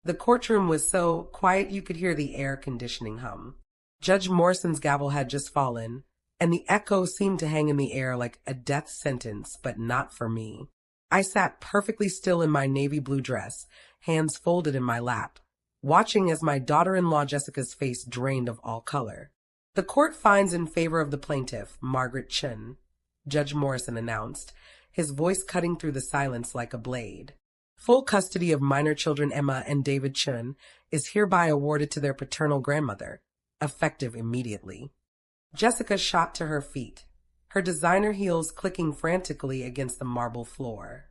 The courtroom was so quiet you could hear the air conditioning hum. Judge Morrison's gavel had just fallen, and the echo seemed to hang in the air like a death sentence, but not for me. I sat perfectly still in my navy blue dress, hands folded in my lap, watching as my daughter-in-law Jessica's face drained of all color. The court finds in favor of the plaintiff, Margaret Chun, Judge Morrison announced, his voice cutting through the silence like a blade. Full custody of minor children Emma and David Chun is hereby awarded to their paternal grandmother, effective immediately. Jessica shot to her feet, her designer heels clicking frantically against the marble floor.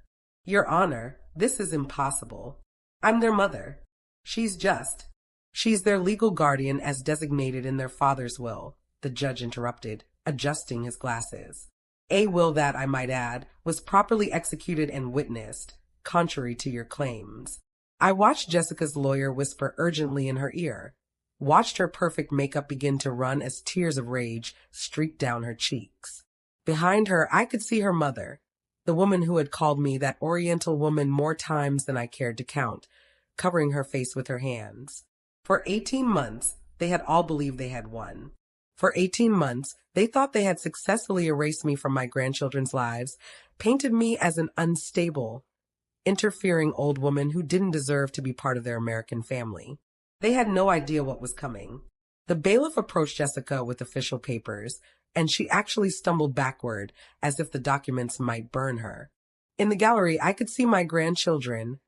Your Honor, this is impossible. I'm their mother. She's their legal guardian as designated in their father's will, the judge interrupted, adjusting his glasses. A will that, I might add, was properly executed and witnessed, contrary to your claims. I watched Jessica's lawyer whisper urgently in her ear, watched her perfect makeup begin to run as tears of rage streaked down her cheeks. Behind her, I could see her mother, the woman who had called me that Oriental woman more times than I cared to count, covering her face with her hands. For 18 months, they had all believed they had won. For 18 months, they thought they had successfully erased me from my grandchildren's lives, painted me as an unstable, interfering old woman who didn't deserve to be part of their American family. They had no idea what was coming. The bailiff approached Jessica with official papers, and she actually stumbled backward as if the documents might burn her. In the gallery, I could see my grandchildren,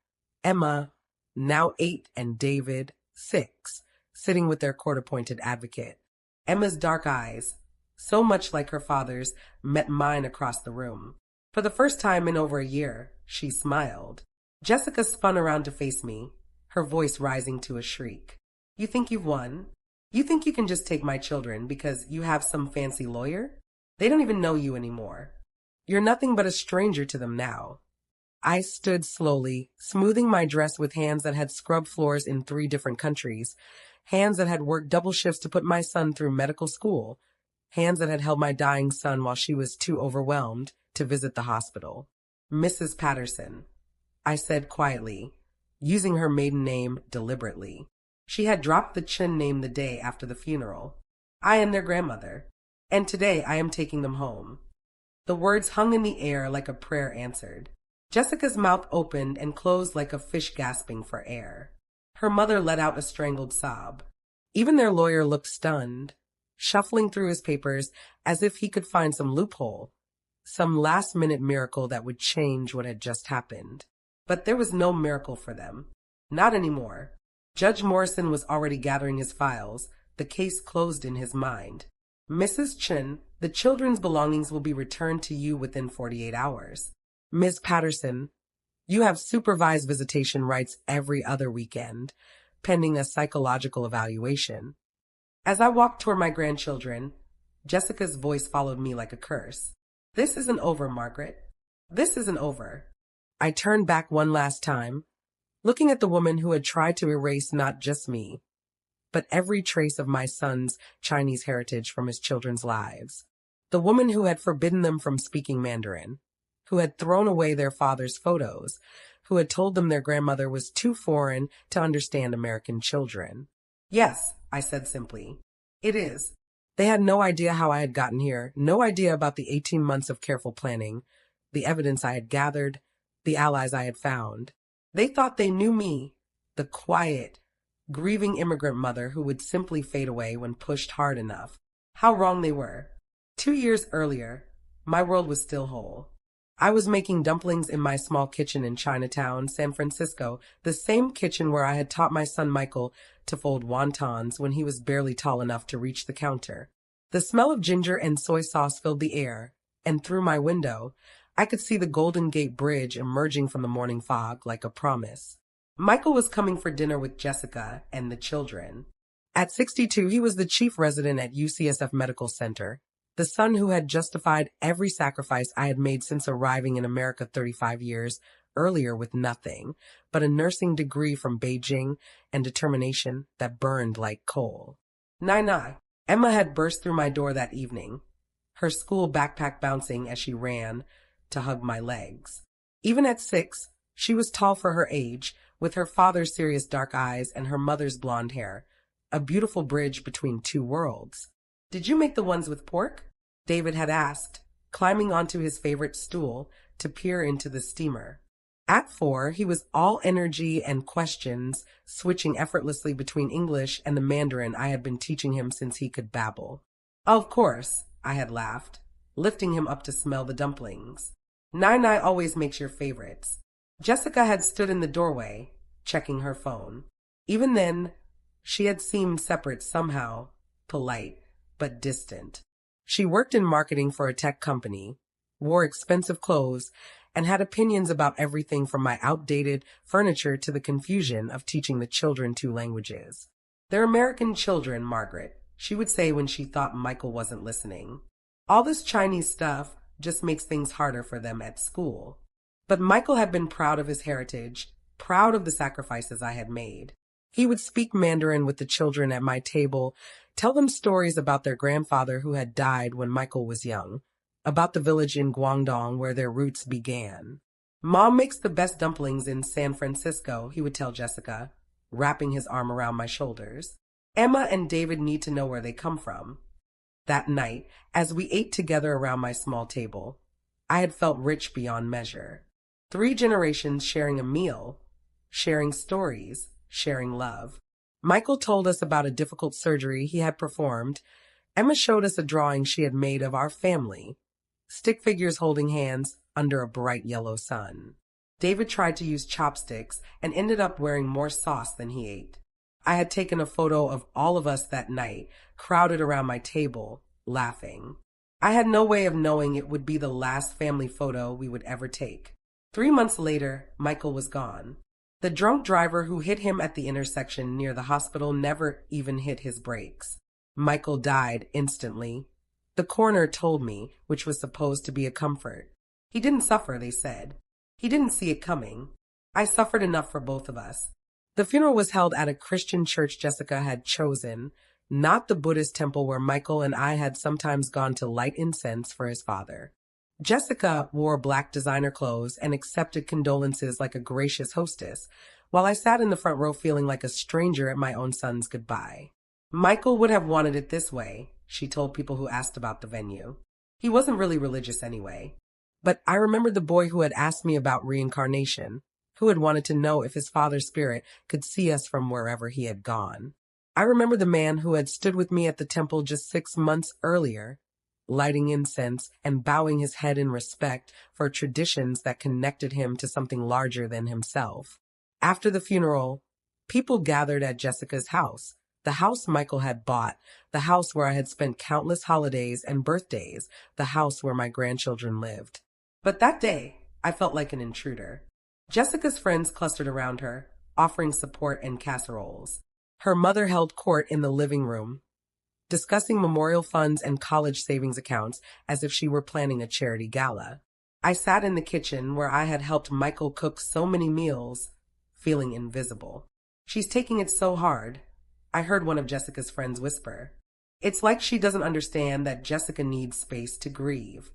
Emma, now 8, and David, 6, sitting with their court-appointed advocate. Emma's dark eyes, so much like her father's, met mine across the room. For the first time in over a year, she smiled. Jessica spun around to face me, her voice rising to a shriek. You think you've won? You think you can just take my children because you have some fancy lawyer? They don't even know you anymore. You're nothing but a stranger to them now. I stood slowly, smoothing my dress with hands that had scrubbed floors in 3 different countries, hands that had worked double shifts to put my son through medical school, hands that had held my dying son while she was too overwhelmed to visit the hospital. Mrs. Patterson, I said quietly, using her maiden name deliberately. She had dropped the Chun name the day after the funeral. I am their grandmother, and today I am taking them home. The words hung in the air like a prayer answered. Jessica's mouth opened and closed like a fish gasping for air. Her mother let out a strangled sob. Even their lawyer looked stunned, shuffling through his papers as if he could find some loophole, some last-minute miracle that would change what had just happened. But there was no miracle for them. Not anymore. Judge Morrison was already gathering his files, the case closed in his mind. Mrs. Chun, the children's belongings will be returned to you within 48 hours. Ms. Patterson, you have supervised visitation rights every other weekend, pending a psychological evaluation. As I walked toward my grandchildren, Jessica's voice followed me like a curse. This isn't over, Margaret. This isn't over. I turned back one last time, looking at the woman who had tried to erase not just me, but every trace of my son's Chinese heritage from his children's lives. The woman who had forbidden them from speaking Mandarin, who had thrown away their father's photos, who had told them their grandmother was too foreign to understand American children. Yes, I said simply. It is. They had no idea how I had gotten here, no idea about the 18 months of careful planning, the evidence I had gathered, the allies I had found. They thought they knew me, the quiet, grieving immigrant mother who would simply fade away when pushed hard enough. How wrong they were. 2 years earlier, my world was still whole. I was making dumplings in my small kitchen in Chinatown, San Francisco, the same kitchen where I had taught my son Michael to fold wontons when he was barely tall enough to reach the counter. The smell of ginger and soy sauce filled the air, and through my window, I could see the Golden Gate Bridge emerging from the morning fog like a promise. Michael was coming for dinner with Jessica and the children. At 62, he was the chief resident at UCSF Medical Center, the son who had justified every sacrifice I had made since arriving in America 35 years earlier with nothing but a nursing degree from Beijing and determination that burned like coal. Nai. Emma had burst through my door that evening, her school backpack bouncing as she ran to hug my legs. Even at 6, she was tall for her age, with her father's serious dark eyes and her mother's blonde hair, a beautiful bridge between two worlds. "Did you make the ones with pork?" David had asked, climbing onto his favorite stool to peer into the steamer. At 4, he was all energy and questions, switching effortlessly between English and the Mandarin I had been teaching him since he could babble. "Of course," I had laughed, lifting him up to smell the dumplings. "Nai always makes your favorites." Jessica had stood in the doorway, checking her phone. Even then, she had seemed separate somehow, polite, but distant. She worked in marketing for a tech company, wore expensive clothes, and had opinions about everything from my outdated furniture to the confusion of teaching the children 2 languages. "They're American children, Margaret," she would say when she thought Michael wasn't listening. "All this Chinese stuff just makes things harder for them at school." But Michael had been proud of his heritage, proud of the sacrifices I had made. He would speak Mandarin with the children at my table, tell them stories about their grandfather who had died when Michael was young, about the village in Guangdong where their roots began. "Mom makes the best dumplings in San Francisco," he would tell Jessica, wrapping his arm around my shoulders. "Emma and David need to know where they come from." That night, as we ate together around my small table, I had felt rich beyond measure. 3 generations sharing a meal, sharing stories, sharing love. Michael told us about a difficult surgery he had performed. Emma showed us a drawing she had made of our family, stick figures holding hands under a bright yellow sun. David tried to use chopsticks and ended up wearing more sauce than he ate. I had taken a photo of all of us that night, crowded around my table, laughing. I had no way of knowing it would be the last family photo we would ever take. 3 months later, Michael was gone. The drunk driver who hit him at the intersection near the hospital never even hit his brakes. Michael died instantly. The coroner told me, which was supposed to be a comfort. He didn't suffer, they said. He didn't see it coming. I suffered enough for both of us. The funeral was held at a Christian church Jessica had chosen, not the Buddhist temple where Michael and I had sometimes gone to light incense for his father. Jessica wore black designer clothes and accepted condolences like a gracious hostess, while I sat in the front row feeling like a stranger at my own son's goodbye. "Michael would have wanted it this way," she told people who asked about the venue. "He wasn't really religious anyway." But I remembered the boy who had asked me about reincarnation, who had wanted to know if his father's spirit could see us from wherever he had gone. I remember the man who had stood with me at the temple just 6 months earlier, lighting incense and bowing his head in respect for traditions that connected him to something larger than himself. After the funeral, people gathered at Jessica's house, the house Michael had bought, the house where I had spent countless holidays and birthdays, the house where my grandchildren lived. But that day, I felt like an intruder. Jessica's friends clustered around her, offering support and casseroles. Her mother held court in the living room, discussing memorial funds and college savings accounts as if she were planning a charity gala. I sat in the kitchen where I had helped Michael cook so many meals, feeling invisible. "She's taking it so hard," I heard one of Jessica's friends whisper. "It's like she doesn't understand that Jessica needs space to grieve."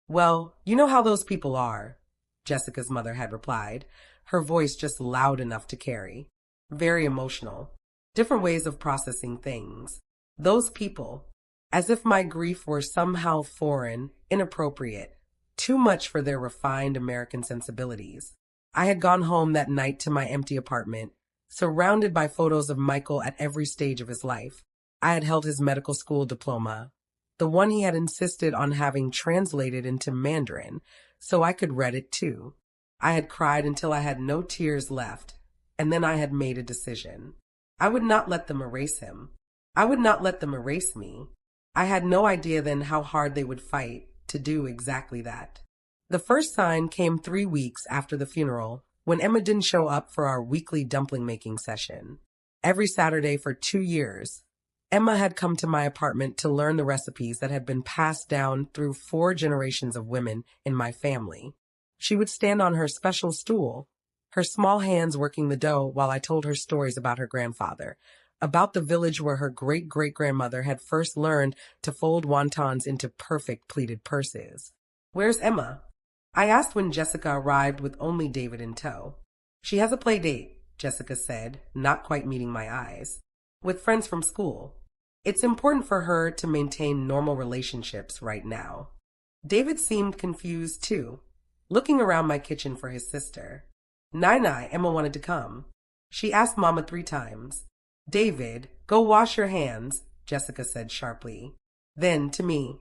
"Well, you know how those people are," Jessica's mother had replied, her voice just loud enough to carry. "Very emotional. Different ways of processing things. Those people, as if my grief were somehow foreign, inappropriate, too much for their refined American sensibilities." I had gone home that night to my empty apartment, surrounded by photos of Michael at every stage of his life. I had held his medical school diploma, the one he had insisted on having translated into Mandarin, so I could read it too. I had cried until I had no tears left, and then I had made a decision. I would not let them erase him. I would not let them erase me. I had no idea then how hard they would fight to do exactly that. The first sign came 3 weeks after the funeral, when Emma didn't show up for our weekly dumpling making session. Every Saturday for 2 years, Emma had come to my apartment to learn the recipes that had been passed down through 4 generations of women in my family. She would stand on her special stool, her small hands working the dough while I told her stories about her grandfather, about the village where her great-great-grandmother had first learned to fold wontons into perfect pleated purses. "Where's Emma?" I asked when Jessica arrived with only David in tow. "She has a play date," Jessica said, not quite meeting my eyes. With friends from school. It's important for her to maintain normal relationships right now. David seemed confused too, looking around my kitchen for his sister. Nai, Emma wanted to come. She asked Mama 3 times. David, go wash your hands, Jessica said sharply. Then, to me,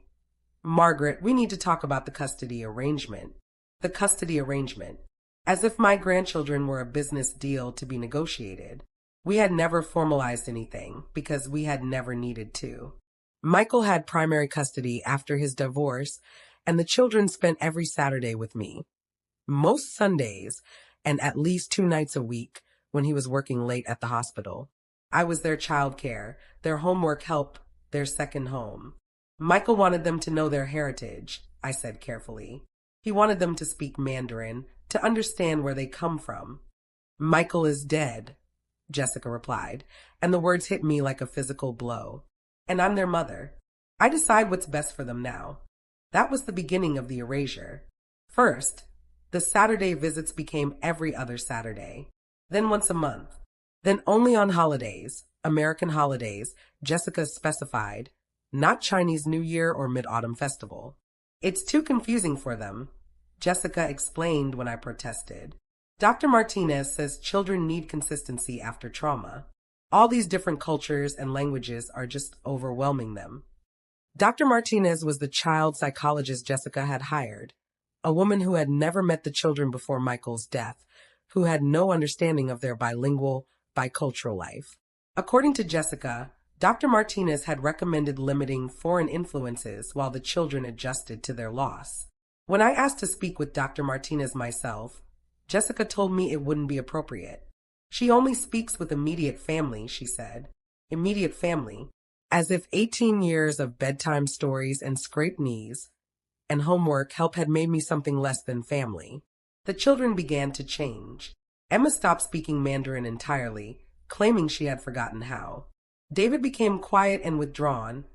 Margaret, we need to talk about the custody arrangement. The custody arrangement. As if my grandchildren were a business deal to be negotiated. We had never formalized anything because we had never needed to. Michael had primary custody after his divorce, and the children spent every Saturday with me. Most Sundays, and at least 2 nights a week when he was working late at the hospital. I was their childcare, their homework help, their second home. Michael wanted them to know their heritage, I said carefully. He wanted them to speak Mandarin, to understand where they come from. Michael is dead, Jessica replied, and the words hit me like a physical blow. And I'm their mother. I decide what's best for them now. That was the beginning of the erasure. First, the Saturday visits became every other Saturday, then once a month, then only on holidays, American holidays, Jessica specified, not Chinese New Year or Mid-Autumn Festival. It's too confusing for them, Jessica explained when I protested. Dr. Martinez says children need consistency after trauma. All these different cultures and languages are just overwhelming them. Dr. Martinez was the child psychologist Jessica had hired, a woman who had never met the children before Michael's death, who had no understanding of their bilingual, bicultural life. According to Jessica, Dr. Martinez had recommended limiting foreign influences while the children adjusted to their loss. When I asked to speak with Dr. Martinez myself, Jessica told me it wouldn't be appropriate. She only speaks with immediate family, she said. Immediate family. As if 18 years of bedtime stories and scraped knees and homework help had made me something less than family. The children began to change. Emma stopped speaking Mandarin entirely, claiming she had forgotten how. David became quiet and withdrawn,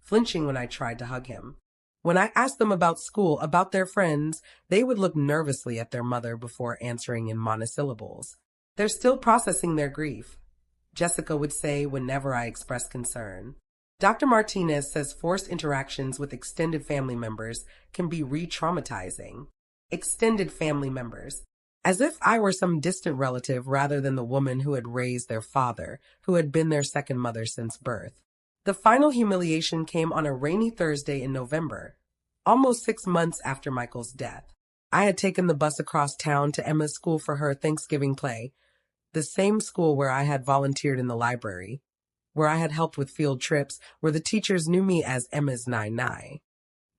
flinching when I tried to hug him. When I asked them about school, about their friends, they would look nervously at their mother before answering in monosyllables. They're still processing their grief, Jessica would say whenever I expressed concern. Dr. Martinez says forced interactions with extended family members can be re-traumatizing. Extended family members. As if I were some distant relative rather than the woman who had raised their father, who had been their second mother since birth. The final humiliation came on a rainy Thursday in November, almost 6 months after Michael's death. I had taken the bus across town to Emma's school for her Thanksgiving play, the same school where I had volunteered in the library, where I had helped with field trips, where the teachers knew me as Emma's Nai.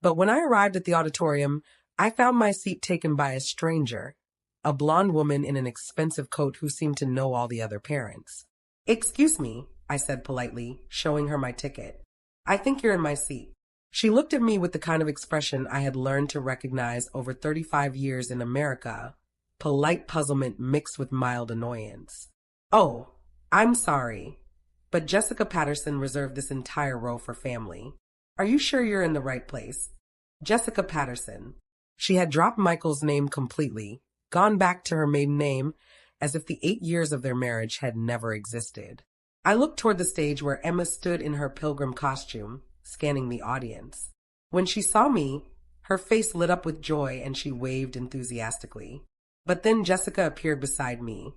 But when I arrived at the auditorium, I found my seat taken by a stranger, a blonde woman in an expensive coat who seemed to know all the other parents. "Excuse me," I said politely, showing her my ticket. "I think you're in my seat." She looked at me with the kind of expression I had learned to recognize over 35 years in America, polite puzzlement mixed with mild annoyance. "Oh, I'm sorry, but Jessica Patterson reserved this entire row for family. Are you sure you're in the right place?" Jessica Patterson. She had dropped Michael's name completely, gone back to her maiden name, as if the 8 years of their marriage had never existed. I looked toward the stage where Emma stood in her pilgrim costume, scanning the audience. When she saw me, her face lit up with joy and she waved enthusiastically. But then Jessica appeared beside me,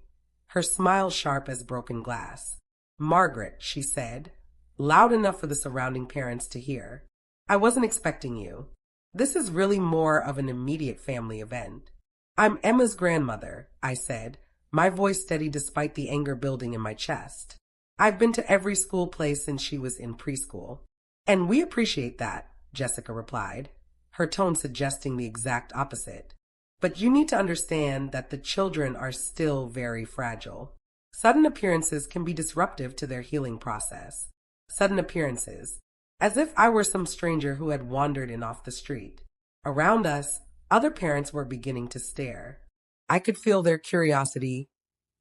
her smile sharp as broken glass. "Margaret," she said, loud enough for the surrounding parents to hear. "I wasn't expecting you. This is really more of an immediate family event." "I'm Emma's grandmother," I said, my voice steady despite the anger building in my chest. "I've been to every school play since she was in preschool." "And we appreciate that," Jessica replied, her tone suggesting the exact opposite. "But you need to understand that the children are still very fragile. Sudden appearances can be disruptive to their healing process. Sudden appearances. As if I were some stranger who had wandered in off the street. Around us, other parents were beginning to stare. I could feel their curiosity,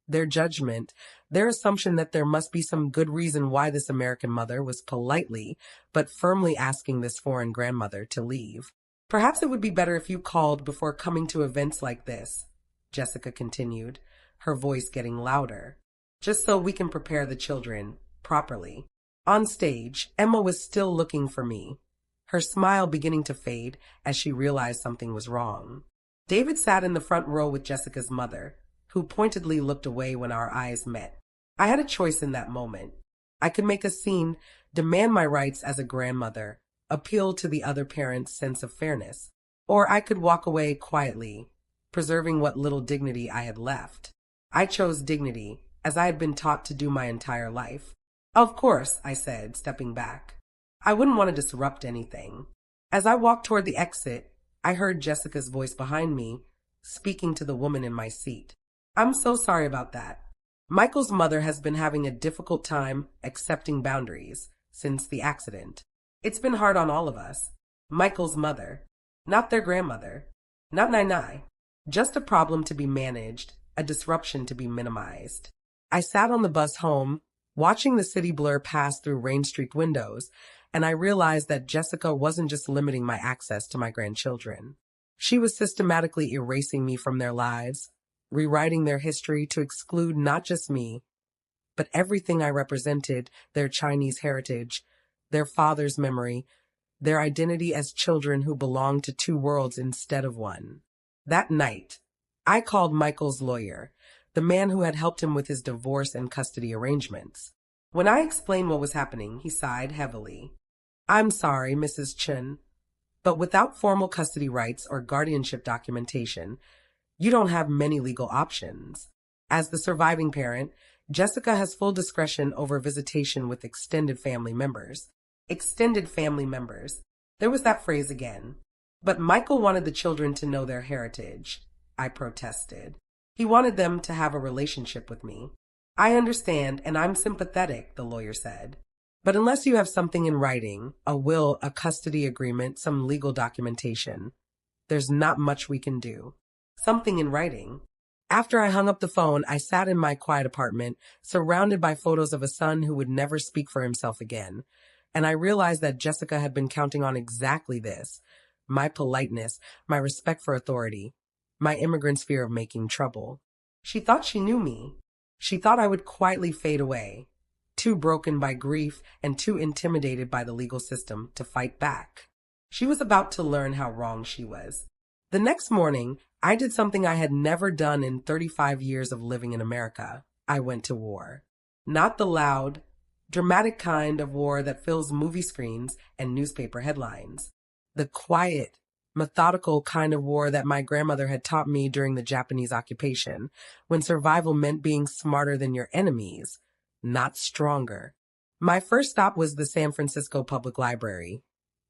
their judgment, their assumption that there must be some good reason why this American mother was politely but firmly asking this foreign grandmother to leave. "Perhaps it would be better if you called before coming to events like this," Jessica continued, her voice getting louder. Just so we can prepare the children properly. On stage, Emma was still looking for me, her smile beginning to fade as she realized something was wrong. David sat in the front row with Jessica's mother, who pointedly looked away when our eyes met. I had a choice in that moment. I could make a scene, demand my rights as a grandmother, appeal to the other parent's sense of fairness, or I could walk away quietly, preserving what little dignity I had left. I chose dignity, as I had been taught to do my entire life. Of course, I said, stepping back. I wouldn't want to disrupt anything. As I walked toward the exit, I heard Jessica's voice behind me, speaking to the woman in my seat. I'm so sorry about that. Michael's mother has been having a difficult time accepting boundaries since the accident. It's been hard on all of us. Michael's mother, not their grandmother, not Nai, just a problem to be managed, a disruption to be minimized. I sat on the bus home, watching the city blur past through rain-streaked windows, and I realized that Jessica wasn't just limiting my access to my grandchildren. She was systematically erasing me from their lives, rewriting their history to exclude not just me, but everything I represented, their Chinese heritage, their father's memory, their identity as children who belonged to two worlds instead of one. That night, I called Michael's lawyer, the man who had helped him with his divorce and custody arrangements. When I explained what was happening, he sighed heavily. I'm sorry, Mrs. Chen, but without formal custody rights or guardianship documentation, you don't have many legal options. As the surviving parent, Jessica has full discretion over visitation with extended family members. Extended family members. There was that phrase again. But Michael wanted the children to know their heritage. I protested. He wanted them to have a relationship with me. I understand, and I'm sympathetic, the lawyer said. But unless you have something in writing, a will, a custody agreement, some legal documentation, there's not much we can do. Something in writing. After I hung up the phone, I sat in my quiet apartment, surrounded by photos of a son who would never speak for himself again. And I realized that Jessica had been counting on exactly this. My politeness, my respect for authority, my immigrant's fear of making trouble. She thought she knew me. She thought I would quietly fade away, too broken by grief and too intimidated by the legal system to fight back. She was about to learn how wrong she was. The next morning, I did something I had never done in 35 years of living in America. I went to war. Not the loud, dramatic kind of war that fills movie screens and newspaper headlines. The quiet, methodical kind of war that my grandmother had taught me during the Japanese occupation, when survival meant being smarter than your enemies, not stronger. My first stop was the San Francisco Public Library,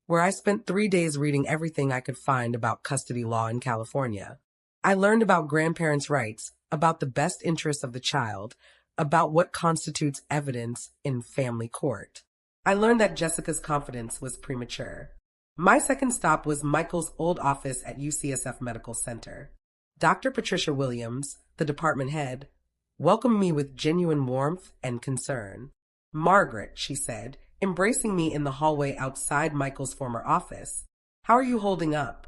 where I spent 3 days reading everything I could find about custody law in California. I learned about grandparents' rights, about the best interests of the child, about what constitutes evidence in family court. I learned that Jessica's confidence was premature. My second stop was Michael's old office at UCSF Medical Center. Dr. Patricia Williams, the department head, welcomed me with genuine warmth and concern. Margaret, she said, embracing me in the hallway outside Michael's former office. How are you holding up?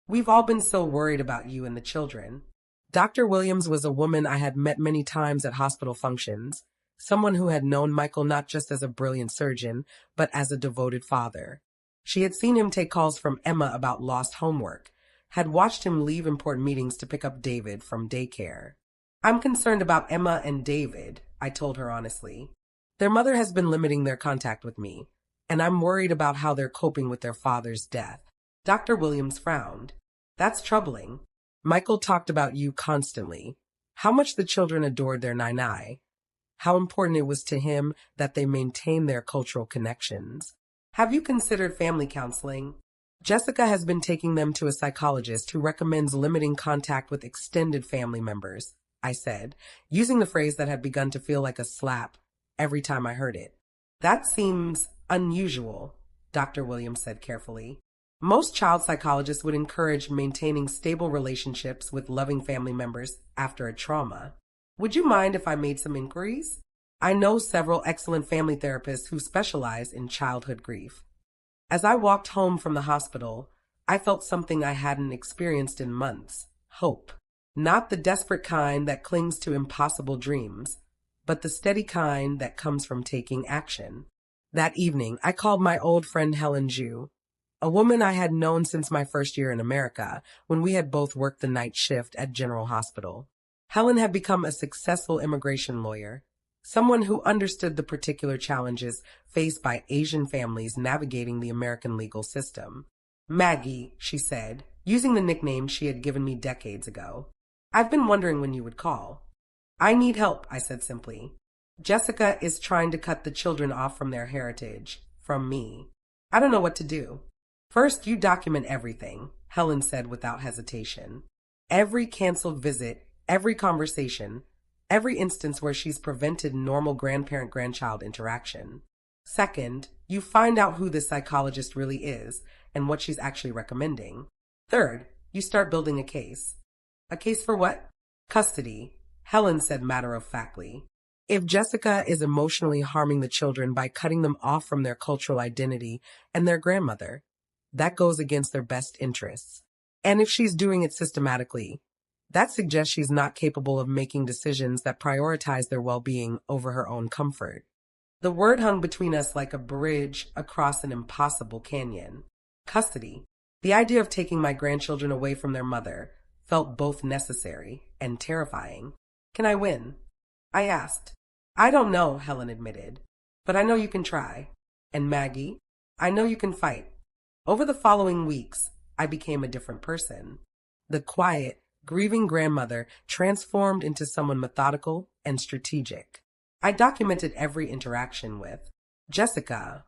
We've all been so worried about you and the children. Dr. Williams was a woman I had met many times at hospital functions, someone who had known Michael not just as a brilliant surgeon, but as a devoted father. She had seen him take calls from Emma about lost homework, had watched him leave important meetings to pick up David from daycare. I'm concerned about Emma and David, I told her honestly. Their mother has been limiting their contact with me, and I'm worried about how they're coping with their father's death. Dr. Williams frowned. That's troubling. Michael talked about you constantly. How much the children adored their Nai. How important it was to him that they maintain their cultural connections. Have you considered family counseling? Jessica has been taking them to a psychologist who recommends limiting contact with extended family members, I said, using the phrase that had begun to feel like a slap every time I heard it. That seems unusual, Dr. Williams said carefully. Most child psychologists would encourage maintaining stable relationships with loving family members after a trauma. Would you mind if I made some inquiries? I know several excellent family therapists who specialize in childhood grief. As I walked home from the hospital, I felt something I hadn't experienced in months: hope. Not the desperate kind that clings to impossible dreams, but the steady kind that comes from taking action. That evening, I called my old friend Helen Zhu, a woman I had known since my first year in America, when we had both worked the night shift at General Hospital. Helen had become a successful immigration lawyer, someone who understood the particular challenges faced by Asian families navigating the American legal system. Maggie, she said, using the nickname she had given me decades ago. I've been wondering when you would call. I need help, I said simply. Jessica is trying to cut the children off from their heritage, from me. I don't know what to do. First, you document everything, Helen said without hesitation. Every canceled visit, every conversation, every instance where she's prevented normal grandparent-grandchild interaction. Second, you find out who this psychologist really is and what she's actually recommending. Third, you start building a case. A case for what? Custody, Helen said matter-of-factly. If Jessica is emotionally harming the children by cutting them off from their cultural identity and their grandmother, that goes against their best interests. And if she's doing it systematically, that suggests she's not capable of making decisions that prioritize their well-being over her own comfort. The word hung between us like a bridge across an impossible canyon. Custody. The idea of taking my grandchildren away from their mother felt both necessary and terrifying. Can I win? I asked. I don't know, Helen admitted, but I know you can try. And Maggie, I know you can fight. Over the following weeks, I became a different person. The quiet, grieving grandmother transformed into someone methodical and strategic. I documented every interaction with Jessica,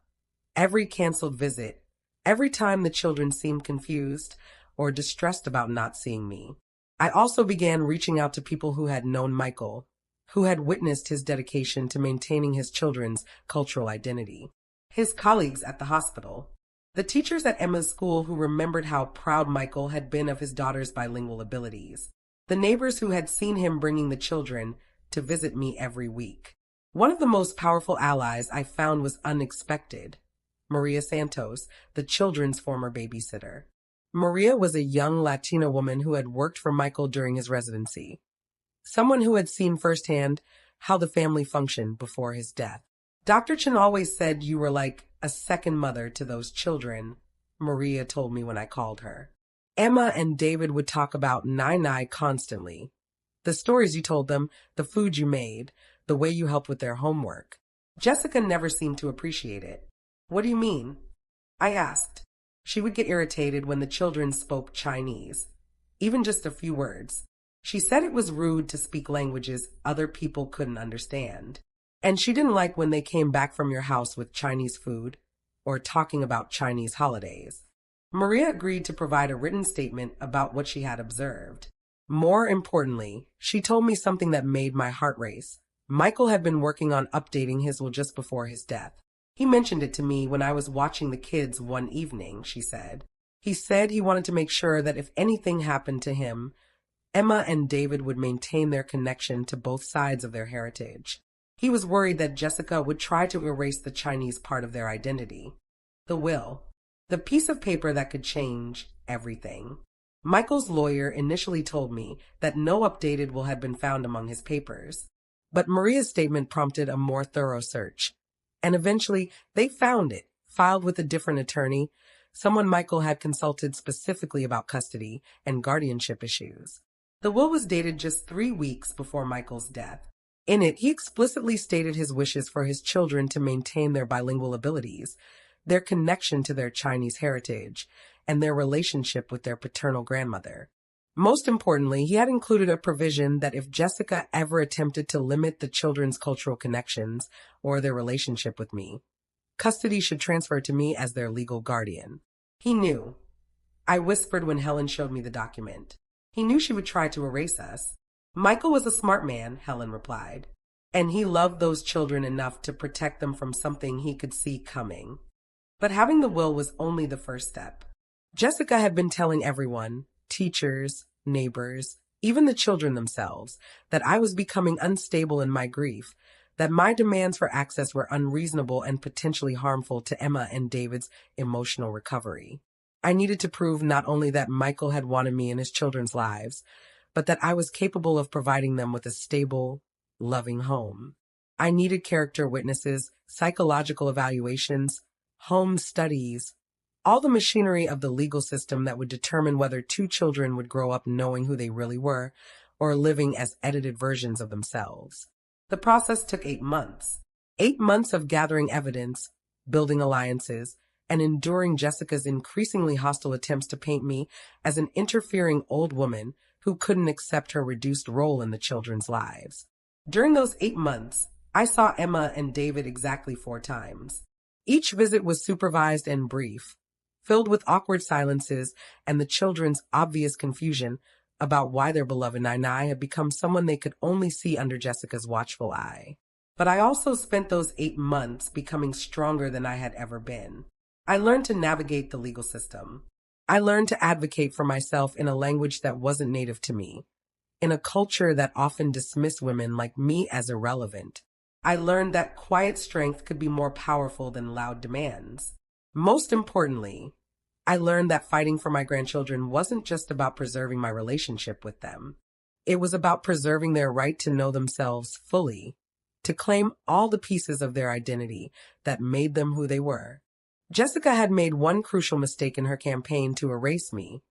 every canceled visit, every time the children seemed confused or distressed about not seeing me. I also began reaching out to people who had known Michael, who had witnessed his dedication to maintaining his children's cultural identity. His colleagues at the hospital, the teachers at Emma's school who remembered how proud Michael had been of his daughter's bilingual abilities, the neighbors who had seen him bringing the children to visit me every week. One of the most powerful allies I found was unexpected. Maria Santos, the children's former babysitter. Maria was a young Latina woman who had worked for Michael during his residency. Someone who had seen firsthand how the family functioned before his death. Dr. Chen always said you were like a second mother to those children, Maria told me when I called her. Emma and David would talk about Nai constantly. The stories you told them, the food you made, the way you helped with their homework. Jessica never seemed to appreciate it. What do you mean? I asked. She would get irritated when the children spoke Chinese, even just a few words. She said it was rude to speak languages other people couldn't understand. And she didn't like when they came back from your house with Chinese food or talking about Chinese holidays. Maria agreed to provide a written statement about what she had observed. More importantly, she told me something that made my heart race. Michael had been working on updating his will just before his death. He mentioned it to me when I was watching the kids one evening, she said. He said he wanted to make sure that if anything happened to him, Emma and David would maintain their connection to both sides of their heritage. He was worried that Jessica would try to erase the Chinese part of their identity. The will. The piece of paper that could change everything. Michael's lawyer initially told me that no updated will had been found among his papers. But Maria's statement prompted a more thorough search. And eventually, they found it, filed with a different attorney, someone Michael had consulted specifically about custody and guardianship issues. The will was dated just 3 weeks before Michael's death. In it, he explicitly stated his wishes for his children to maintain their bilingual abilities, their connection to their Chinese heritage, and their relationship with their paternal grandmother. Most importantly, he had included a provision that if Jessica ever attempted to limit the children's cultural connections or their relationship with me, custody should transfer to me as their legal guardian. He knew. I whispered when Helen showed me the document. He knew she would try to erase us. Michael was a smart man, Helen replied, and he loved those children enough to protect them from something he could see coming. But having the will was only the first step. Jessica had been telling everyone, teachers, neighbors, even the children themselves, that I was becoming unstable in my grief, that my demands for access were unreasonable and potentially harmful to Emma and David's emotional recovery. I needed to prove not only that Michael had wanted me in his children's lives, but that I was capable of providing them with a stable, loving home. I needed character witnesses, psychological evaluations, home studies, all the machinery of the legal system that would determine whether two children would grow up knowing who they really were or living as edited versions of themselves. The process took 8 months. 8 months of gathering evidence, building alliances, and enduring Jessica's increasingly hostile attempts to paint me as an interfering old woman who couldn't accept her reduced role in the children's lives. During those 8 months, I saw Emma and David exactly 4 times. Each visit was supervised and brief, filled with awkward silences and the children's obvious confusion about why their beloved Nai had become someone they could only see under Jessica's watchful eye. But I also spent those 8 months becoming stronger than I had ever been. I learned to navigate the legal system. I learned to advocate for myself in a language that wasn't native to me, in a culture that often dismissed women like me as irrelevant. I learned that quiet strength could be more powerful than loud demands. Most importantly, I learned that fighting for my grandchildren wasn't just about preserving my relationship with them. It was about preserving their right to know themselves fully, to claim all the pieces of their identity that made them who they were. Jessica had made one crucial mistake in her campaign to erase me.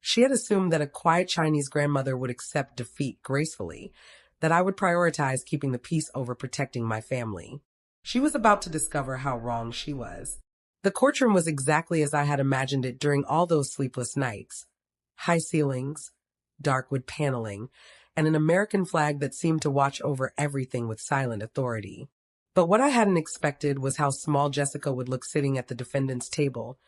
She had assumed that a quiet Chinese grandmother would accept defeat gracefully, that I would prioritize keeping the peace over protecting my family. She was about to discover how wrong she was. The courtroom was exactly as I had imagined it during all those sleepless nights. High ceilings, dark wood paneling, and an American flag that seemed to watch over everything with silent authority. But what I hadn't expected was how small Jessica would look sitting at the defendant's table,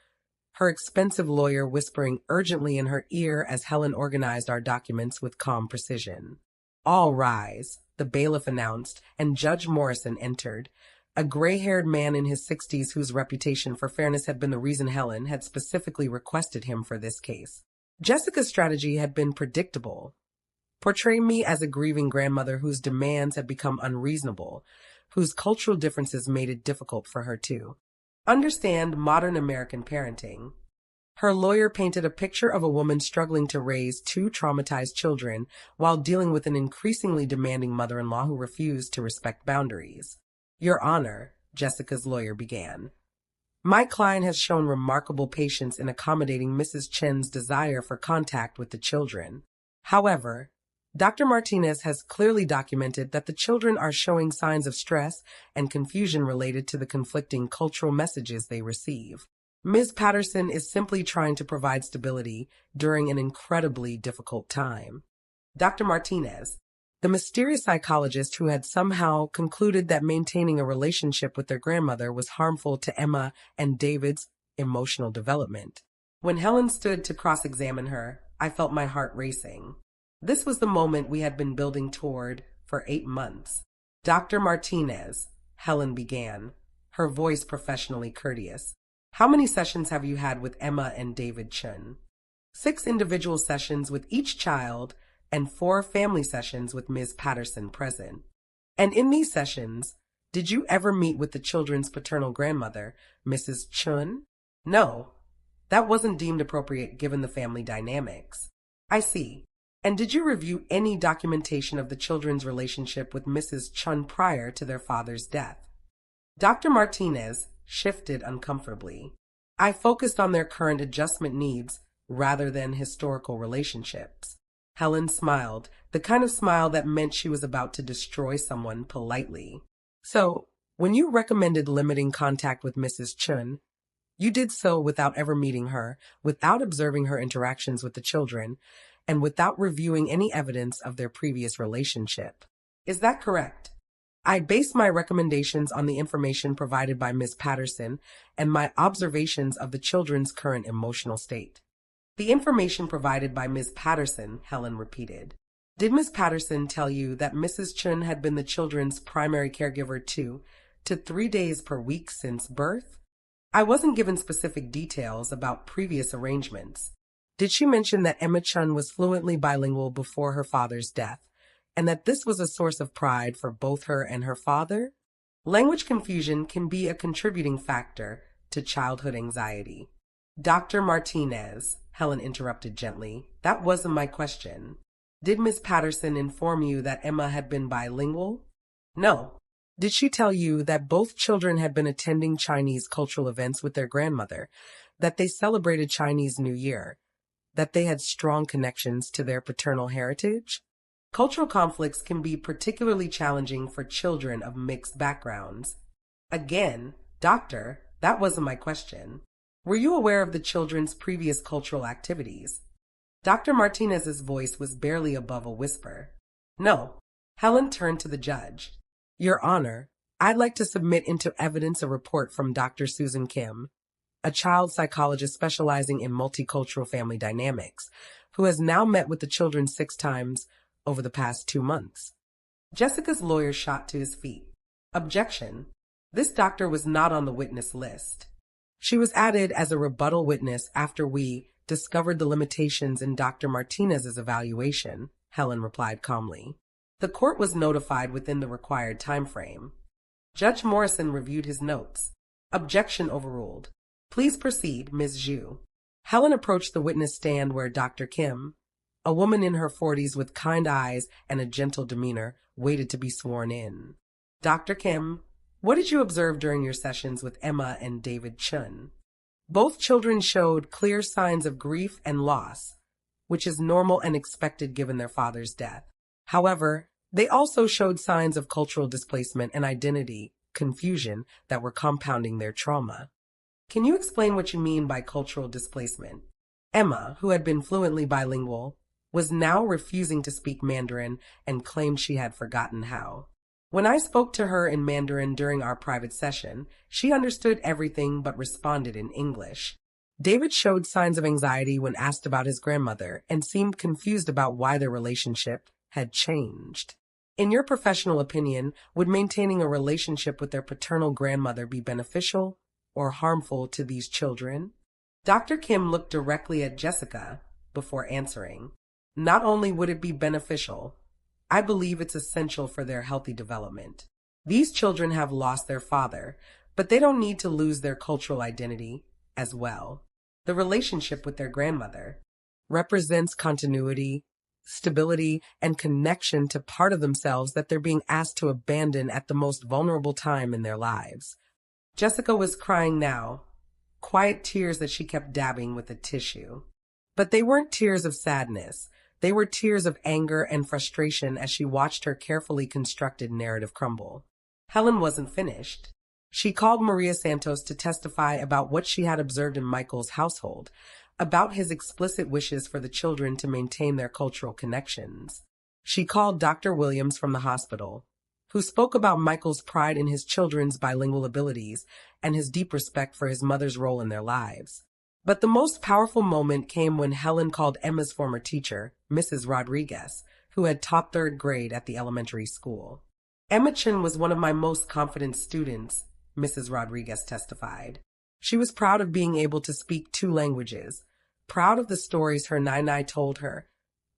her expensive lawyer whispering urgently in her ear as Helen organized our documents with calm precision. "All rise," the bailiff announced, and Judge Morrison entered, a gray-haired man in his 60s whose reputation for fairness had been the reason Helen had specifically requested him for this case. Jessica's strategy had been predictable. Portray me as a grieving grandmother whose demands had become unreasonable, whose cultural differences made it difficult for her to understand modern American parenting. Her lawyer painted a picture of a woman struggling to raise two traumatized children while dealing with an increasingly demanding mother-in-law who refused to respect boundaries. "Your Honor," Jessica's lawyer began, "my client has shown remarkable patience in accommodating Mrs. Chen's desire for contact with the children. However, Dr. Martinez has clearly documented that the children are showing signs of stress and confusion related to the conflicting cultural messages they receive. Ms. Patterson is simply trying to provide stability during an incredibly difficult time." Dr. Martinez, the mysterious psychologist who had somehow concluded that maintaining a relationship with their grandmother was harmful to Emma and David's emotional development. When Helen stood to cross-examine her, I felt my heart racing. This was the moment we had been building toward for 8 months. "Dr. Martinez," Helen began, her voice professionally courteous, "how many sessions have you had with Emma and David Chun?" "6 individual sessions with each child and 4 family sessions with Ms. Patterson present." "And in these sessions, did you ever meet with the children's paternal grandmother, Mrs. Chun?" "No, that wasn't deemed appropriate given the family dynamics." "I see. And did you review any documentation of the children's relationship with Mrs. Chun prior to their father's death?" Dr. Martinez shifted uncomfortably. "I focused on their current adjustment needs rather than historical relationships." Helen smiled, the kind of smile that meant she was about to destroy someone politely. "So, when you recommended limiting contact with Mrs. Chun, you did so without ever meeting her, without observing her interactions with the children, and without reviewing any evidence of their previous relationship. Is that correct?" "I based my recommendations on the information provided by Ms. Patterson and my observations of the children's current emotional state." "The information provided by Ms. Patterson," Helen repeated. "Did Ms. Patterson tell you that Mrs. Chun had been the children's primary caregiver 2 to 3 days per week since birth?" "I wasn't given specific details about previous arrangements." "Did she mention that Emma Chun was fluently bilingual before her father's death, and that this was a source of pride for both her and her father?" "Language confusion can be a contributing factor to childhood anxiety." "Dr. Martinez," Helen interrupted gently, "that wasn't my question." Did Miss Patterson inform you that Emma had been bilingual? No. Did she tell you that both children had been attending Chinese cultural events with their grandmother, that they celebrated Chinese New Year, that they had strong connections to their paternal heritage? Cultural conflicts can be particularly challenging for children of mixed backgrounds. Again, doctor, that wasn't my question. Were you aware of the children's previous cultural activities? Dr. Martinez's voice was barely above a whisper. No. Helen turned to the judge. Your Honor, I'd like to submit into evidence a report from Dr. Susan Kim, a child psychologist specializing in multicultural family dynamics, who has now met with the children 6 times over the past 2 months. Jessica's lawyer shot to his feet. Objection. This doctor was not on the witness list. She was added as a rebuttal witness after we discovered the limitations in Dr. Martinez's evaluation, Helen replied calmly. The court was notified within the required time frame. Judge Morrison reviewed his notes. Objection overruled. Please proceed, Ms. Zhu. Helen approached the witness stand where Dr. Kim, a woman in her 40s with kind eyes and a gentle demeanor, waited to be sworn in. Dr. Kim, what did you observe during your sessions with Emma and David Chun? Both children showed clear signs of grief and loss, which is normal and expected given their father's death. However, they also showed signs of cultural displacement and identity confusion that were compounding their trauma. Can you explain what you mean by cultural displacement? Emma, who had been fluently bilingual, was now refusing to speak Mandarin and claimed she had forgotten how. When I spoke to her in Mandarin during our private session, she understood everything but responded in English. David showed signs of anxiety when asked about his grandmother and seemed confused about why their relationship had changed. In your professional opinion, would maintaining a relationship with their paternal grandmother be beneficial or harmful to these children? Dr. Kim looked directly at Jessica before answering. Not only would it be beneficial, I believe it's essential for their healthy development. These children have lost their father, but they don't need to lose their cultural identity as well. The relationship with their grandmother represents continuity, stability, and connection to part of themselves that they're being asked to abandon at the most vulnerable time in their lives. Jessica was crying now, quiet tears that she kept dabbing with a tissue. But they weren't tears of sadness. They were tears of anger and frustration as she watched her carefully constructed narrative crumble. Helen wasn't finished. She called Maria Santos to testify about what she had observed in Michael's household, about his explicit wishes for the children to maintain their cultural connections. She called Dr. Williams from the hospital, who spoke about Michael's pride in his children's bilingual abilities and his deep respect for his mother's role in their lives. But the most powerful moment came when Helen called Emma's former teacher, Mrs. Rodriguez, who had taught 3rd grade at the elementary school. Emma Chin was one of my most confident students, Mrs. Rodriguez testified. She was proud of being able to speak 2 languages, proud of the stories her Nai told her,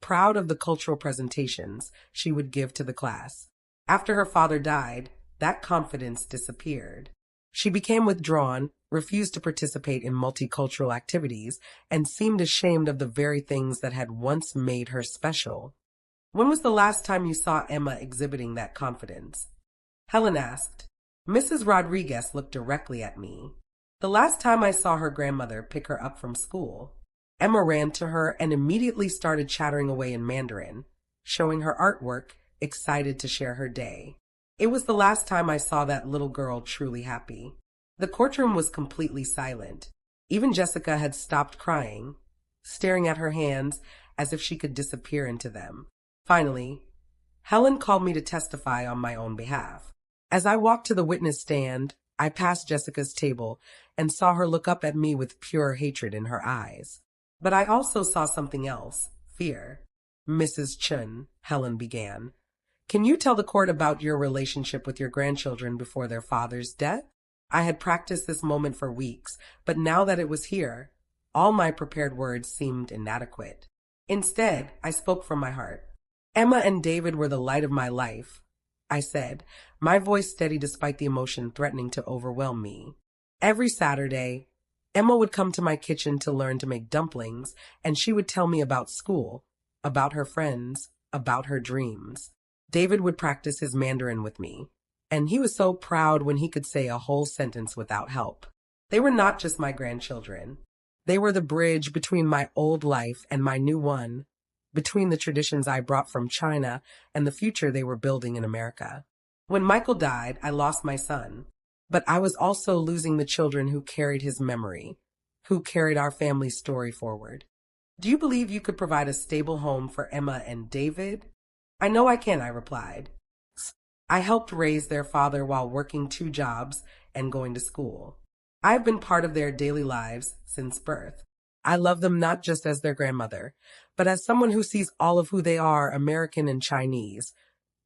proud of the cultural presentations she would give to the class. After her father died, that confidence disappeared. She became withdrawn, refused to participate in multicultural activities, and seemed ashamed of the very things that had once made her special. When was the last time you saw Emma exhibiting that confidence? Helen asked. Mrs. Rodriguez looked directly at me. The last time I saw her grandmother pick her up from school. Emma ran to her and immediately started chattering away in Mandarin, showing her artwork, excited to share her day. It was the last time I saw that little girl truly happy. The courtroom was completely silent. Even Jessica had stopped crying, staring at her hands as if she could disappear into them. Finally, Helen called me to testify on my own behalf. As I walked to the witness stand, I passed Jessica's table and saw her look up at me with pure hatred in her eyes. But I also saw something else, fear. Mrs. Chun, Helen began, can you tell the court about your relationship with your grandchildren before their father's death? I had practiced this moment for weeks, but now that it was here, all my prepared words seemed inadequate. Instead, I spoke from my heart. Emma and David were the light of my life, I said, my voice steady despite the emotion threatening to overwhelm me. Every Saturday, Emma would come to my kitchen to learn to make dumplings, and she would tell me about school, about her friends, about her dreams. David would practice his Mandarin with me, and he was so proud when he could say a whole sentence without help. They were not just my grandchildren. They were the bridge between my old life and my new one, between the traditions I brought from China and the future they were building in America. When Michael died, I lost my son, but I was also losing the children who carried his memory, who carried our family's story forward. Do you believe you could provide a stable home for Emma and David? I know I can, I replied. I helped raise their father while working 2 jobs and going to school. I've been part of their daily lives since birth. I love them not just as their grandmother, but as someone who sees all of who they are, American and Chinese,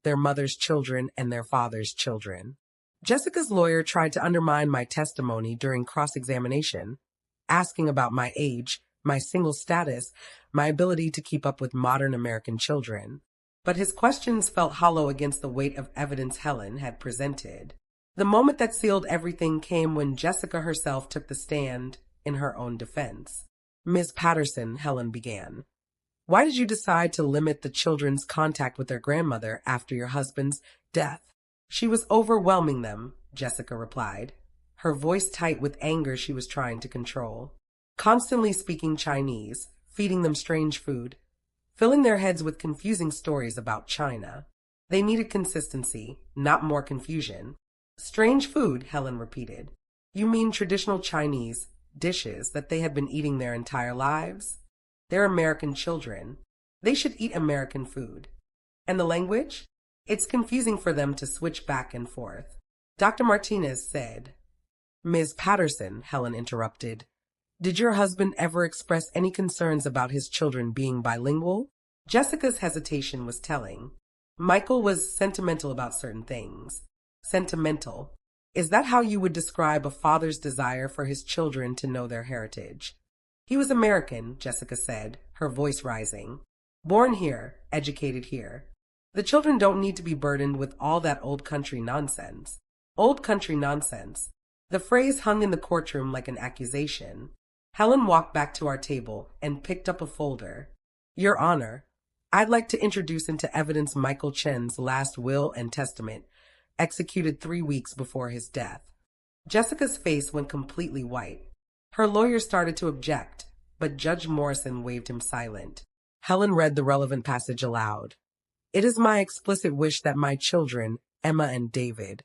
their mother's children and their father's children. Jessica's lawyer tried to undermine my testimony during cross-examination, asking about my age, my single status, my ability to keep up with modern American children. But his questions felt hollow against the weight of evidence Helen had presented. The moment that sealed everything came when Jessica herself took the stand in her own defense. Ms. Patterson, Helen began. Why did you decide to limit the children's contact with their grandmother after your husband's death? She was overwhelming them, Jessica replied, her voice tight with anger she was trying to control. Constantly speaking Chinese, feeding them strange food, filling their heads with confusing stories about China. They needed consistency, not more confusion. Strange food, Helen repeated. You mean traditional Chinese dishes that they had been eating their entire lives? They're American children. They should eat American food. And the language? It's confusing for them to switch back and forth. Dr. Martinez said. Ms. Patterson, Helen interrupted. Did your husband ever express any concerns about his children being bilingual? Jessica's hesitation was telling. Michael was sentimental about certain things. Sentimental. Is that how you would describe a father's desire for his children to know their heritage? He was American, Jessica said, her voice rising. Born here, educated here. The children don't need to be burdened with all that old country nonsense. Old country nonsense. The phrase hung in the courtroom like an accusation. Helen walked back to our table and picked up a folder. Your Honor, I'd like to introduce into evidence Michael Chen's last will and testament, executed 3 weeks before his death. Jessica's face went completely white. Her lawyer started to object, but Judge Morrison waved him silent. Helen read the relevant passage aloud. It is my explicit wish that my children, Emma and David,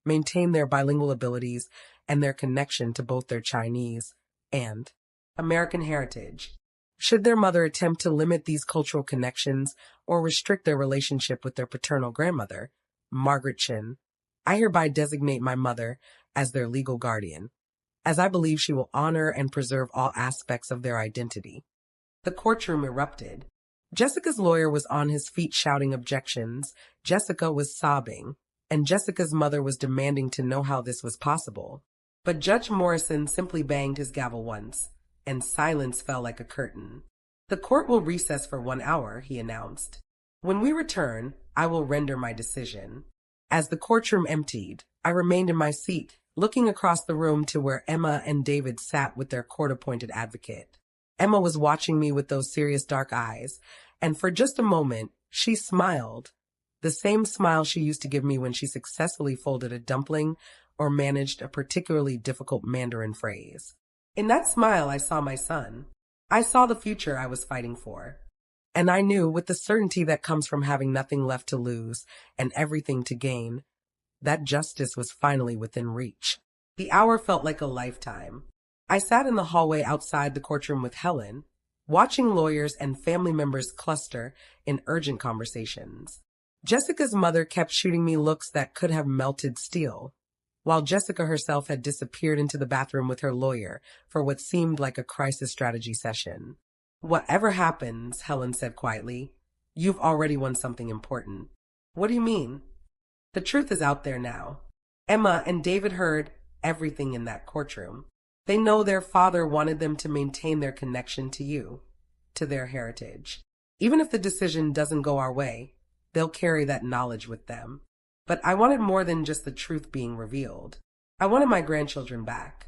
maintain their bilingual abilities and their connection to both their Chinese and American heritage. Should their mother attempt to limit these cultural connections or restrict their relationship with their paternal grandmother, Margaret Chen, I hereby designate my mother as their legal guardian, as I believe she will honor and preserve all aspects of their identity. The courtroom erupted. Jessica's lawyer was on his feet shouting objections. Jessica was sobbing, and Jessica's mother was demanding to know how this was possible. But Judge Morrison simply banged his gavel once, and silence fell like a curtain. The court will recess for 1 hour, he announced. When we return, I will render my decision. As the courtroom emptied, I remained in my seat, looking across the room to where Emma and David sat with their court-appointed advocate. Emma was watching me with those serious dark eyes, and for just a moment, she smiled. The same smile she used to give me when she successfully folded a dumpling or managed a particularly difficult Mandarin phrase. In that smile, I saw my son. I saw the future I was fighting for. And I knew, with the certainty that comes from having nothing left to lose and everything to gain, that justice was finally within reach. The hour felt like a lifetime. I sat in the hallway outside the courtroom with Helen, watching lawyers and family members cluster in urgent conversations. Jessica's mother kept shooting me looks that could have melted steel, while Jessica herself had disappeared into the bathroom with her lawyer for what seemed like a crisis strategy session. Whatever happens, Helen said quietly, you've already won something important. What do you mean? The truth is out there now. Emma and David heard everything in that courtroom. They know their father wanted them to maintain their connection to you, to their heritage. Even if the decision doesn't go our way, they'll carry that knowledge with them. But I wanted more than just the truth being revealed. I wanted my grandchildren back.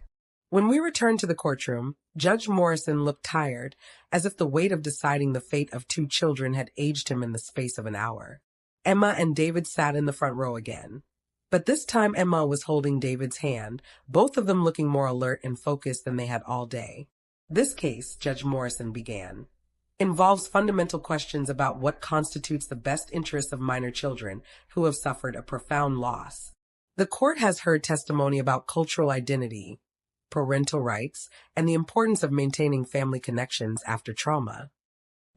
When we returned to the courtroom, Judge Morrison looked tired, as if the weight of deciding the fate of two children had aged him in the space of an hour. Emma and David sat in the front row again. But this time Emma was holding David's hand, both of them looking more alert and focused than they had all day. This case, Judge Morrison began, involves fundamental questions about what constitutes the best interests of minor children who have suffered a profound loss. The court has heard testimony about cultural identity, parental rights, and the importance of maintaining family connections after trauma.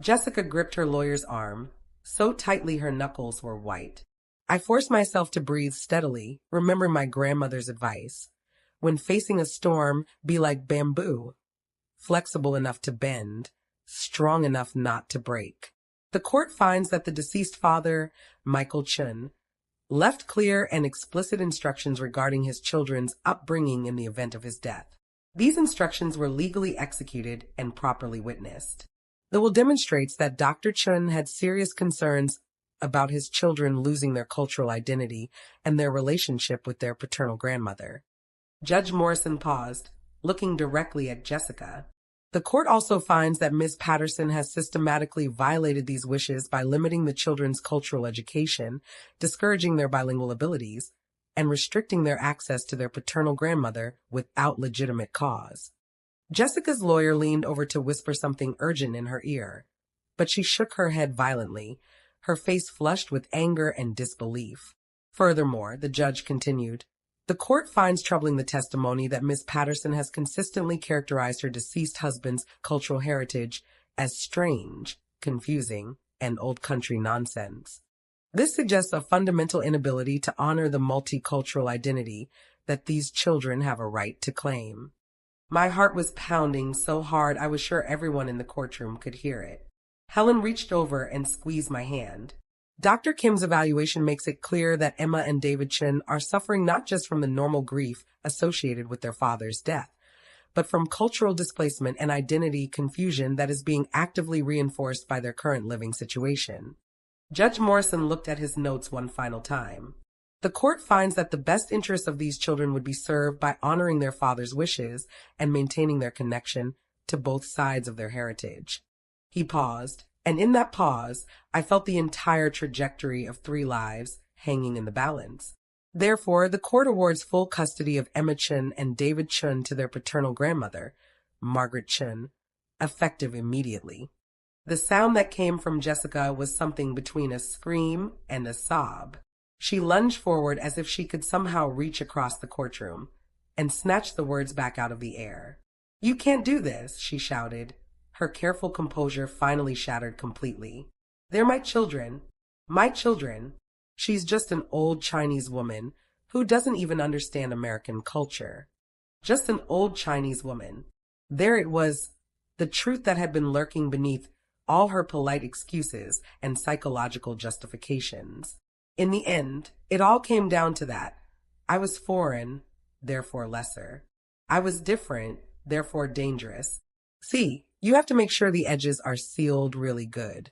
Jessica gripped her lawyer's arm, so tightly her knuckles were white. I forced myself to breathe steadily, remembering my grandmother's advice. When facing a storm, be like bamboo, flexible enough to bend, strong enough not to break. The court finds that the deceased father, Michael Chun, left clear and explicit instructions regarding his children's upbringing in the event of his death. These instructions were legally executed and properly witnessed. The will demonstrates that Dr. Chun had serious concerns about his children losing their cultural identity and their relationship with their paternal grandmother. Judge Morrison paused, looking directly at Jessica. The court also finds that Ms. Patterson has systematically violated these wishes by limiting the children's cultural education, discouraging their bilingual abilities, and restricting their access to their paternal grandmother without legitimate cause. Jessica's lawyer leaned over to whisper something urgent in her ear, but she shook her head violently, her face flushed with anger and disbelief. Furthermore, the judge continued, the court finds troubling the testimony that Ms. Patterson has consistently characterized her deceased husband's cultural heritage as strange, confusing, and old country nonsense. This suggests a fundamental inability to honor the multicultural identity that these children have a right to claim. My heart was pounding so hard I was sure everyone in the courtroom could hear it. Helen reached over and squeezed my hand. Dr. Kim's evaluation makes it clear that Emma and David Chun are suffering not just from the normal grief associated with their father's death, but from cultural displacement and identity confusion that is being actively reinforced by their current living situation. Judge Morrison looked at his notes one final time. The court finds that the best interests of these children would be served by honoring their father's wishes and maintaining their connection to both sides of their heritage. He paused. And in that pause, I felt the entire trajectory of 3 lives hanging in the balance. Therefore, the court awards full custody of Emma Chun and David Chun to their paternal grandmother, Margaret Chun, effective immediately. The sound that came from Jessica was something between a scream and a sob. She lunged forward as if she could somehow reach across the courtroom and snatched the words back out of the air. "You can't do this," she shouted. Her careful composure finally shattered completely. "They're my children. My children. She's just an old Chinese woman who doesn't even understand American culture. Just an old Chinese woman." There it was, the truth that had been lurking beneath all her polite excuses and psychological justifications. In the end, it all came down to that. I was foreign, therefore lesser. I was different, therefore dangerous. See, you have to make sure the edges are sealed really good.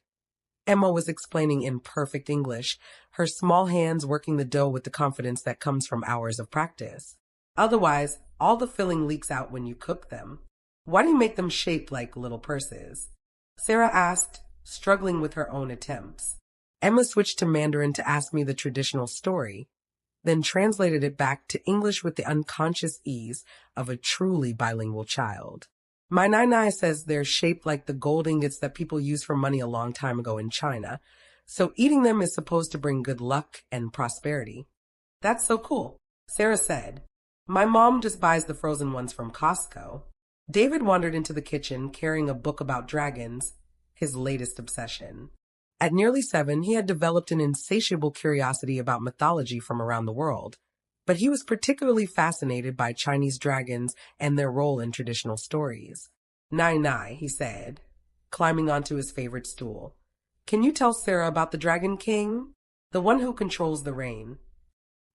Emma was explaining in perfect English, her small hands working the dough with the confidence that comes from hours of practice. Otherwise, all the filling leaks out when you cook them. Why do you make them shaped like little purses? Sarah asked, struggling with her own attempts. Emma switched to Mandarin to ask me the traditional story, then translated it back to English with the unconscious ease of a truly bilingual child. My nai says they're shaped like the gold ingots that people used for money a long time ago in China, so eating them is supposed to bring good luck and prosperity. That's so cool, Sarah said. My mom just buys the frozen ones from Costco. David wandered into the kitchen carrying a book about dragons, his latest obsession. At nearly 7, he had developed an insatiable curiosity about mythology from around the world, but he was particularly fascinated by Chinese dragons and their role in traditional stories. Nai, he said, climbing onto his favorite stool. Can you tell Sarah about the Dragon King? The one who controls the rain.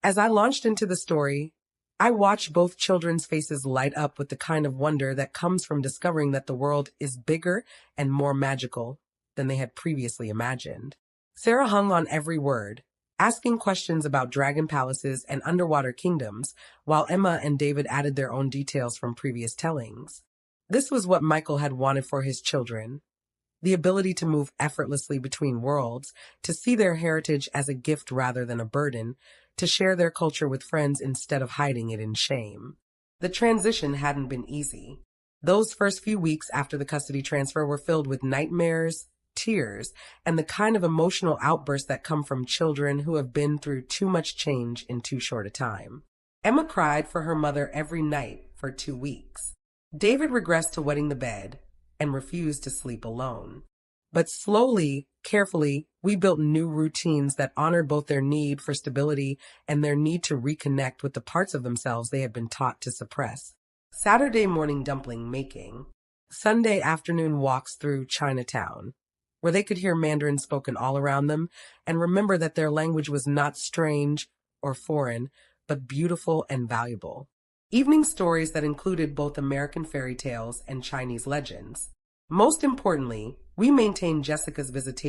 As I launched into the story, I watched both children's faces light up with the kind of wonder that comes from discovering that the world is bigger and more magical than they had previously imagined. Sarah hung on every word, asking questions about dragon palaces and underwater kingdoms, while Emma and David added their own details from previous tellings. This was what Michael had wanted for his children: the ability to move effortlessly between worlds, to see their heritage as a gift rather than a burden, to share their culture with friends instead of hiding it in shame. The transition hadn't been easy. Those first few weeks after the custody transfer were filled with nightmares, tears, and the kind of emotional outbursts that come from children who have been through too much change in too short a time. Emma cried for her mother every night for 2 weeks. David regressed to wetting the bed and refused to sleep alone. But slowly, carefully, we built new routines that honored both their need for stability and their need to reconnect with the parts of themselves they had been taught to suppress. Saturday morning dumpling making, Sunday afternoon walks through Chinatown, where they could hear Mandarin spoken all around them and remember that their language was not strange or foreign, but beautiful and valuable. Evening stories that included both American fairy tales and Chinese legends. Most importantly, we maintained Jessica's visitation